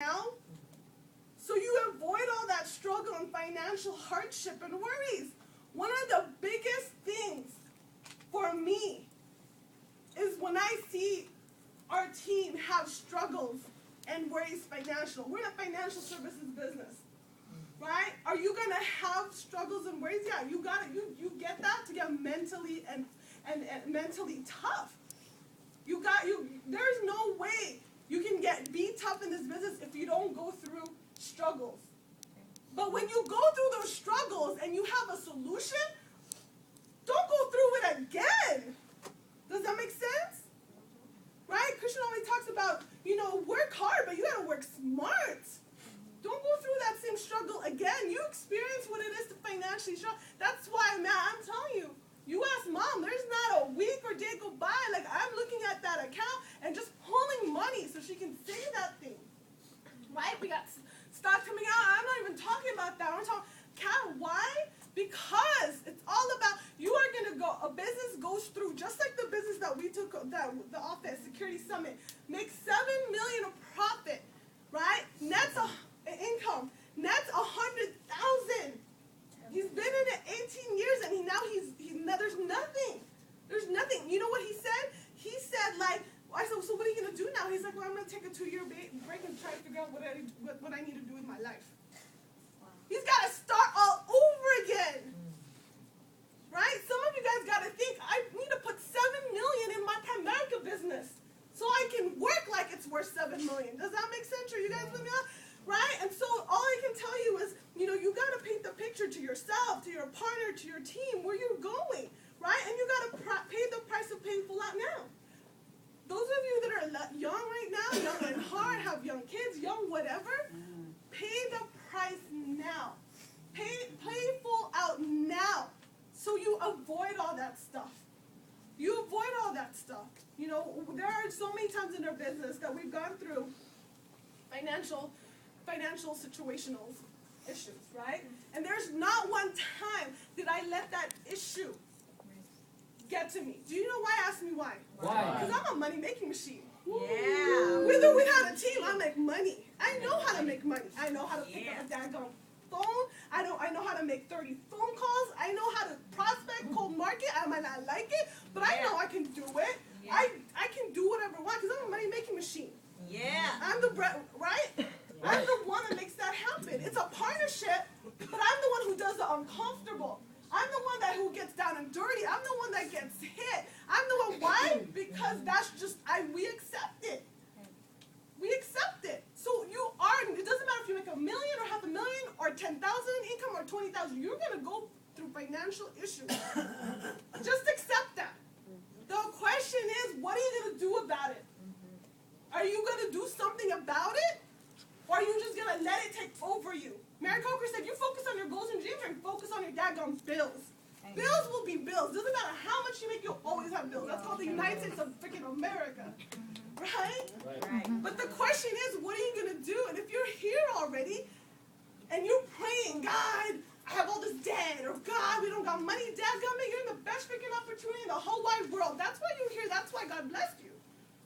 now, so you avoid all that struggle and financial hardship and worries. One of the biggest things for me is when I see our team have struggles and worries financial. We're in a financial services business, right? Are you gonna have struggles and worries? Yeah, you got it. You get that to get mentally and mentally tough. There's no way you can be tough in this business if you don't go through struggles. But when you go through those struggles and you have a solution, don't go through it again. Does that make sense? Right? Christian always talks about, work hard, but you gotta work smart. Don't go through that same struggle again. You experience what it is to financially struggle. That's why, man, I'm telling you, you ask mom, there's not a week or day go by, like I'm looking at that account and just pulling money so she can say that thing. Right? We got stock coming out. I'm not even talking about that. We're talking, why? Because it's all about, you are going to go, a business goes through, just like the business that we took, the office, Security Summit, makes $7 million of profit, right? Nets income, nets $100,000. He's been in it 18 years, and there's nothing. There's nothing. You know what he said? He said, I said, so what are you going to do now? He's like, well, I'm going to take a 2-year break and try to figure out what I need to do with my life. Wow. He's got to start all over again. Right? Some of you guys got to think, I need to put $7 million in my Primerica business so I can work like it's worth $7 million. Does that make sense? Are you guys with me? Right? And so all I can tell you is, you got to paint the picture to yourself, to your partner, to your team, where you're going. Right? And you got to pay the price of paying full out now. Those of you that are young right now, young at heart, have young kids, young whatever, pay the price now. Pay full out now. So you avoid all that stuff. You avoid all that stuff. There are so many times in our business that we've gone through financial situational issues, right? And there's not one time did I let that issue get to me. Do you know why? Ask me why. Why? Because I'm a money-making machine. Yeah. Whether we had a team, I make money. I know how to make money. I know how to pick up a daggone phone. I know how to make 30 phone calls. I know how to prospect, cold market. I might not like it, but I know I can do it. Yeah. I can do whatever I want because I'm a money-making machine. Yeah. I'm the right? I'm the one that makes that happen. It's a partnership, but I'm the one who does the uncomfortable. I'm the one who gets down and dirty. I'm the one that gets hit. I'm the one. Why? Because that's just we accept it. We accept it. So it doesn't matter if you make $1 million or $500,000 or 10,000 income or 20,000. You're gonna go through financial issues. Just accept that. The question is, what are you gonna do about it? Are you gonna do something about it, or are you just gonna let it take over you? Mary Coker said, you focus on your goals and dreams, or you focus on your daggone bills. Bills will be bills. Doesn't matter how much you make, you'll always have bills. That's called the United States of freaking America. Right? But the question is, what are you going to do? And if you're here already, and you're praying, God, I have all this debt, or God, we don't got money, dadgummit, you're in the best freaking opportunity in the whole wide world. That's why you're here. That's why God blessed you.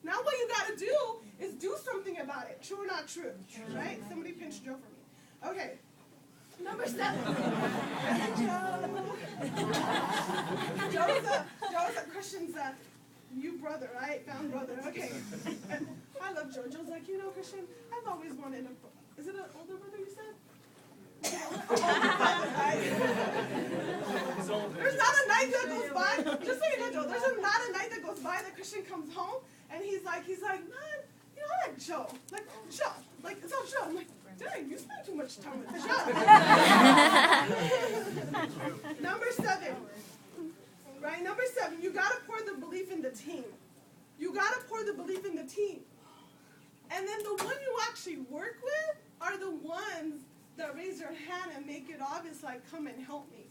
Now what you got to do is do something about it. True or not true? Right? Somebody pinch Joe for me. Okay. Number 7. Joe's a Christian's new brother, right? Found brother. Okay. I love Joe. Joe's like, Christian, I've always wanted a... Is it an older brother you said? There's not a night that goes by. Just so you know, Joe, there's not a night that goes by that Christian comes home and he's like, man, I like Joe. Joe. It's all Joe. I'm like, dang, you spend too much time with Joe. Number 7. Right? Number 7, you got to pour the belief in the team. You got to pour the belief in the team. And then the one you actually work with are the ones that raise their hand and make it obvious, like, come and help me.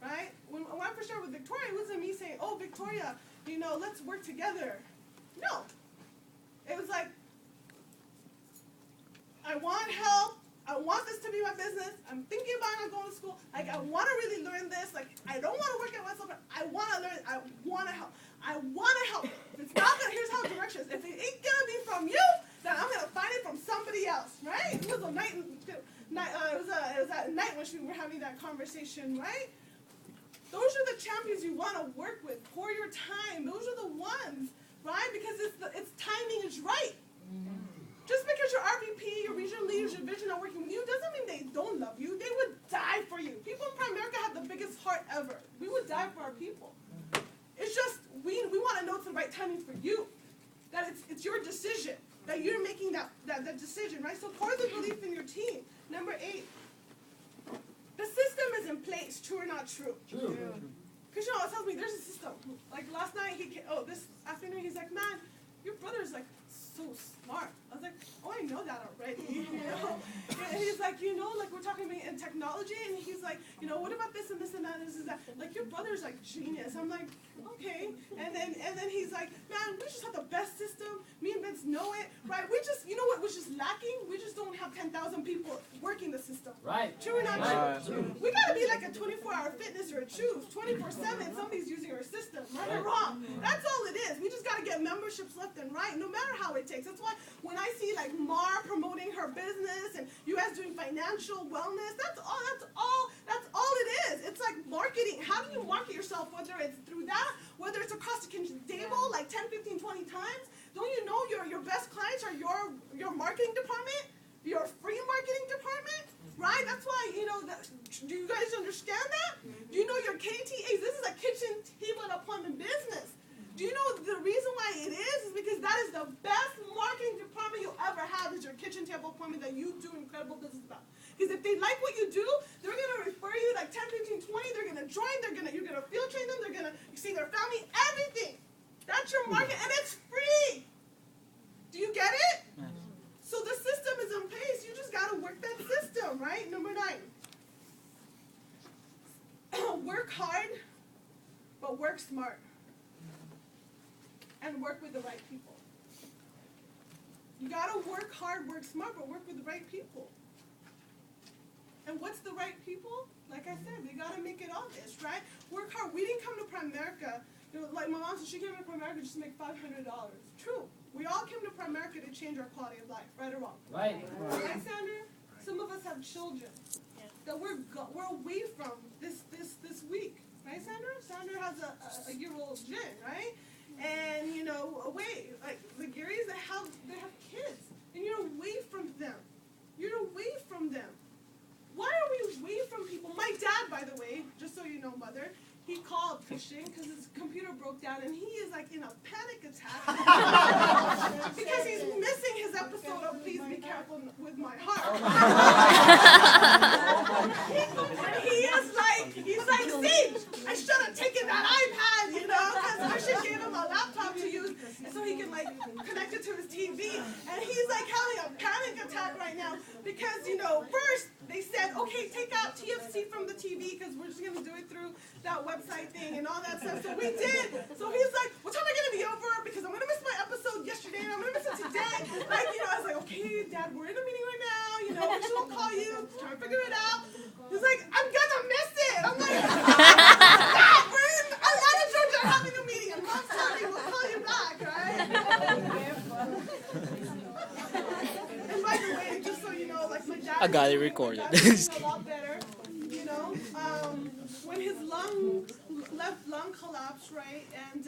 Right? When I first started with Victoria, it wasn't me saying, oh, Victoria, let's work together. No. It was like, I want help. I want this to be my business. I'm thinking about going to school. I want to really learn this. I don't want to work at myself, but I want to learn. I want to help. I want to help. If it's not going to, here's how directions. If it ain't going to be from you, that I'm gonna find it from somebody else, right? It was a night. It was at night when we were having that conversation, right? Those are the champions you want to work with. Pour your time. Those are the ones, right? Because it's timing is right. Just because your RVP, your regional leaders, your vision are working with you doesn't mean they don't love you. They would die for you. People in Prime America have the biggest heart ever. We would die for our people. It's just we want to know it's the right timing for you. That it's your decision. That you're making that decision, right? So pour the belief in your team. Number 8. The system is in place. True or not true? True. Because it tells me there's a system. Like last night, this afternoon, he's like, man, your brother's like so smart. I was like, oh, I know that already. And he's like, like we're talking about in technology, and he's like, what about this and this and that and this and that? Like your brother's like genius. I'm like, okay. And then he's like, man, we just have the best system. Me and Vince know it, right? We just, what was just lacking? We just don't have 10,000 people working the system. Right. True or not true? We gotta be like a 24-hour fitness or a choose. 24/7, somebody's using our system, right or wrong. That's all it is. We just gotta get memberships left and right, no matter how it takes. That's why when I see like Mar promoting her business and you guys doing financial wellness, that's all it is. It's like marketing. How do you market yourself, whether it's through that, whether it's across the kitchen table like 10, 15, 20 times? Don't you know your best clients are your marketing department, your free marketing department, right? That's why, do you guys understand that? Do you know your KTAs? This is a kitchen table and appointment business. Do you know the reason why it is because that is the best marketing department you'll ever have is your kitchen table appointment that you do incredible business about. Because if they like what you do, they're going to refer you like 10, 15, 20. They're going to join. You're going to field train them. They're going to see their family, everything. That's your market, and it's free. Do you get it? So the system is in place. You just got to work that system, right? Number 9. Work hard, but work smart. And work with the right people. You got to work hard, work smart, but work with the right people. And what's the right people? Like I said, they got to make it obvious, right? Work hard. We didn't come to Prime America. Like my mom said, she came to Prime America just to make $500. True. We all came to Prime America to change our quality of life, right or wrong? Right. Right, Sandra? Some of us have children that we're away from this week, right, Sandra? Sandra has a year-old Jen, right? And away, like the Garys, they have kids, and you're away from them. You're away from them. Why are we away from people? My dad, by the way, just so you know, Mother, he called fishing because his computer broke down, and he is like in a panic attack because he's missing his episode of Please Be Careful with My Heart. And he's like, Steve, I should have taken that iPad, because I should give him a laptop to use so he can like connect it to his TV. And he's like having a panic attack right now because, first they said, okay, take out TFC from the TV because we're just going to do it through that website thing and all that stuff. So we did. So he's like, what time am I going to be over? Because I'm going to miss my episode yesterday and I'm going to miss it today. I was like, okay, Dad, we're in a meeting right now. We should call you, try to figure it out. He's like, I'm going to miss it. I'm like, Dad, we're in Atlanta, Georgia, having a meeting. And Mom's telling me we'll call you back, right? And by the way, just so you know, like my dad. I got it recorded. He's a lot better, when his left lung collapsed, right? And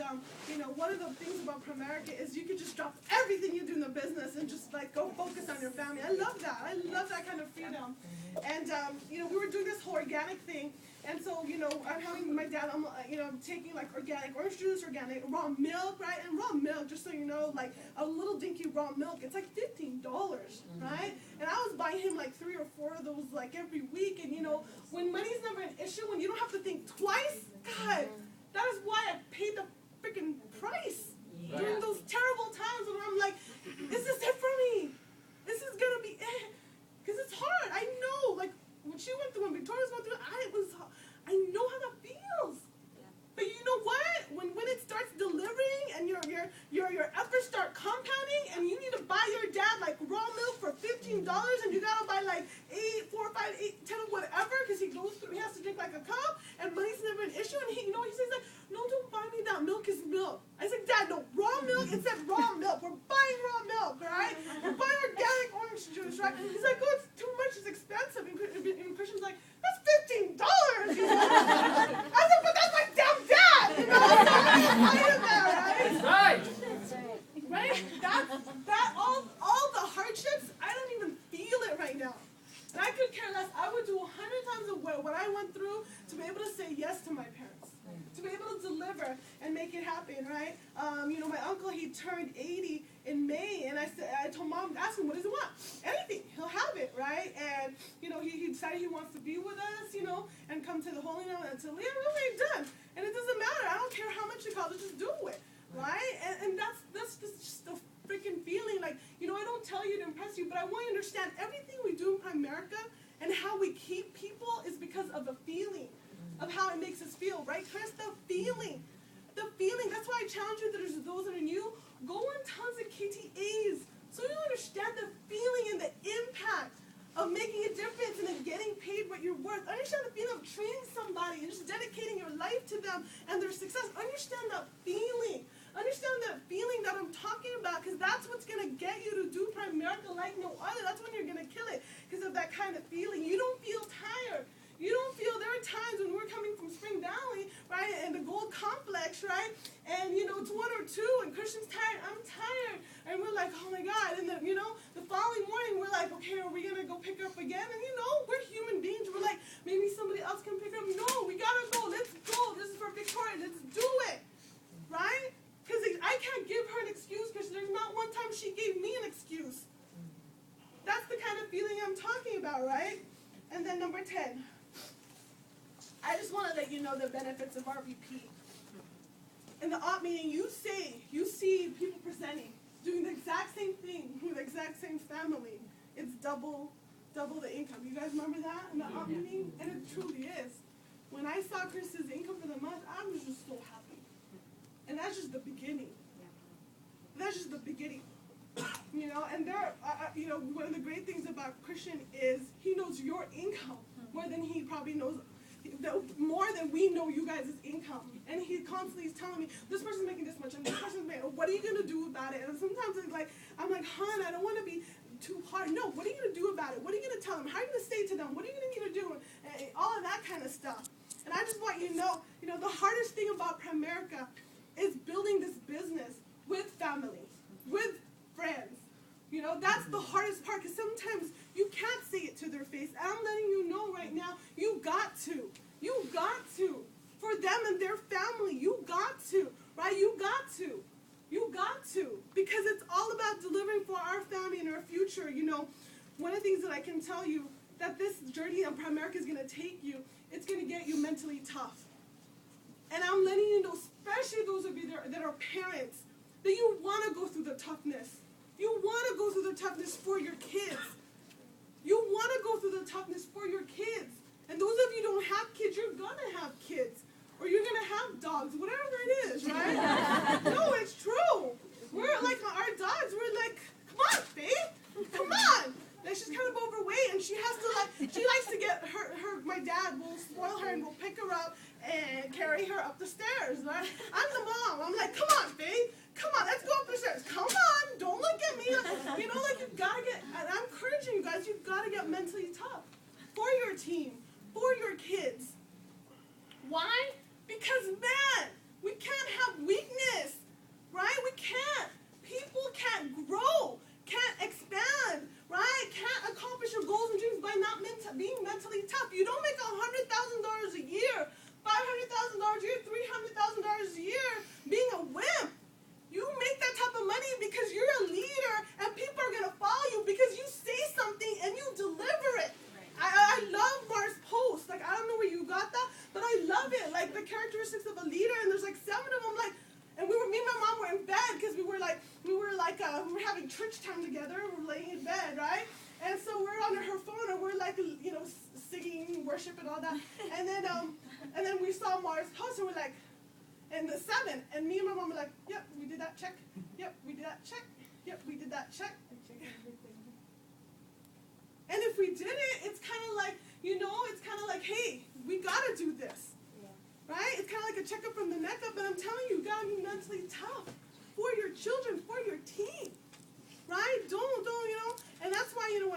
one of the things about Prime America is you can just drop everything you do in the business and just like go focus on your family. I love that. I love that kind of freedom. And we were doing this whole organic thing. And so, I'm having my dad, I'm taking like organic orange juice, organic raw milk, right? And raw milk, just so you know, like a little dinky raw milk, it's like $15, right? And I was buying him like 3 or 4 of those like every week. And when money's never an issue, when you don't have to think twice, God, that is why I paid the freaking price during those terrible times when I'm like, this is it for me. This is gonna be it. Because it's hard. I know, like when she went through, when Victoria's going through, I know how that feels. But you know what? When it starts delivering and your efforts start compounding and you need to buy your dad like raw milk for $15 and you gotta buy like 4, 5, 8, 10 whatever because he has to drink like a cup and money's never an issue and he says like, no, don't buy me that milk is milk. I said, Dad, no, raw milk, it said raw milk. We're buying raw milk, right? And right? He's like, oh, it's too much, it's expensive. And Christian's like, that's $15. You know? I said, but that's my damn dad. You know, so I'm fight about, right? Right. Right? That all the hardships, I don't even feel it right now. And I could care less. I would do 100 times what I went through to be able to say yes to my parents, to be able to deliver and make it happen, right? You know, my uncle, he turned 80 in May, and I told Mom, ask him, what does he want? Anything, he'll have it, right? And, you know, he decided he wants to be with us, you know, and come to the Holy Land until we're done. And it doesn't matter. I don't care how much it costs, just do it, right? And that's just the freaking feeling, like, you know, I don't tell you to impress you, but I want you to understand everything we do in Primerica and how we keep people is because of the feeling, of how it makes us feel, right, Chris? The feeling. The feeling. That's why I challenge you that there's those that are new. Go on tons of KTAs so you understand the feeling and the impact of making a difference and then getting paid what you're worth. Understand the feeling of training somebody and just dedicating your life to them and their success. Understand that feeling. Understand that feeling that I'm talking about, because that's what's going to get you to do Primerica like no other. That's when you're going to kill it, because of that kind of feeling. You don't feel tired. You don't feel, there are times when we're coming from Spring Valley, right, and the Gold Complex, right, and, you know, it's 1 or 2, and Christian's tired, I'm tired, and we're like, oh my God, and then, you know, the following morning, we're like, okay, are we going to go pick up again? And, you know, we're human beings. We're like, maybe somebody else can pick up. No, we got to go. Let's go. This is for Victoria. Let's do it, right? Because I can't give her an excuse, because there's not one time she gave me an excuse. That's the kind of feeling I'm talking about, right? And then number 10. I just want to let you know the benefits of RVP. In the op meeting, you see people presenting, doing the exact same thing with the exact same family. It's double the income. You guys remember that in the op meeting? And it truly is. When I saw Chris's income for the month, I was just so happy. And that's just the beginning. That's just the beginning. You know, and you know, one of the great things about Christian is he knows your income more than he probably knows, more than we know you guys' income. And he constantly is telling me, this person's making this much, and this person's making, what are you going to do about it? And sometimes it's like, I'm like, hon, I don't want to be too hard. No, what are you going to do about it? What are you going to tell them? How are you going to say to them? What are you going to need to do? And all of that kind of stuff. And I just want you to know, the hardest thing about Primerica is building this business with family, with friends. You know, that's the hardest part, because sometimes you can't say it to their face. And I'm letting you know right now, you got to. You got to. For them and their family, you got to. Right? You got to. You got to. Because it's all about delivering for our family and our future. You know, one of the things that I can tell you, that this journey of Primerica is going to take you, it's going to get you mentally tough. And I'm letting you know, especially those of you that are parents, that you want to go through the toughness. You want to go through the toughness for your kids. You want to go through the toughness for your kids. And those of you who don't have kids, you're going to have kids. Or you're going to have dogs, whatever it is, right? No, it's true. We're like, our dogs, we're like, come on, babe. Come on. Like, she's kind of overweight, and she has to, she likes to get my dad will spoil her and go pick her up and carry her up the stairs, right? I'm the mom. I'm like, come on, babe. Come on, let's go up the stairs. Come on, don't look at me. You know, like, you've got to get, and I'm encouraging you guys, you've got to get mentally tough for your team, for your kids. Why? Because, man, we can't have weakness, right? We can't. People can't grow, can't expand, right? Can't accomplish your goals and dreams by not being mentally tough. You don't make $100,000 a year, $500,000 a year, $300,000 a year being a wimp. You make that type of money because you're a leader and people are going to follow you because you say something and you deliver it. Right. I love Mars' post. Like, I don't know where you got that, but I love it. Like, the characteristics of a leader, and there's like 7 of them. Like, and me and my mom were in bed because we were having church time together. We were laying in bed, right? And so we're on her phone and we're like, you know, singing, worship and all that. And then we saw Mars' post and we're like, and the 7, and me and my mom were like, yep, we did that, check. Yep, we did that, check. Yep, we did that, check. And if we did it, it's kind of like, it's kind of like, hey, we got to do this. Yeah. Right? It's kind of like a checkup from the neck up, and I'm telling you, you got to be mentally tough for your children, for your team. Right? Don't, and that's why,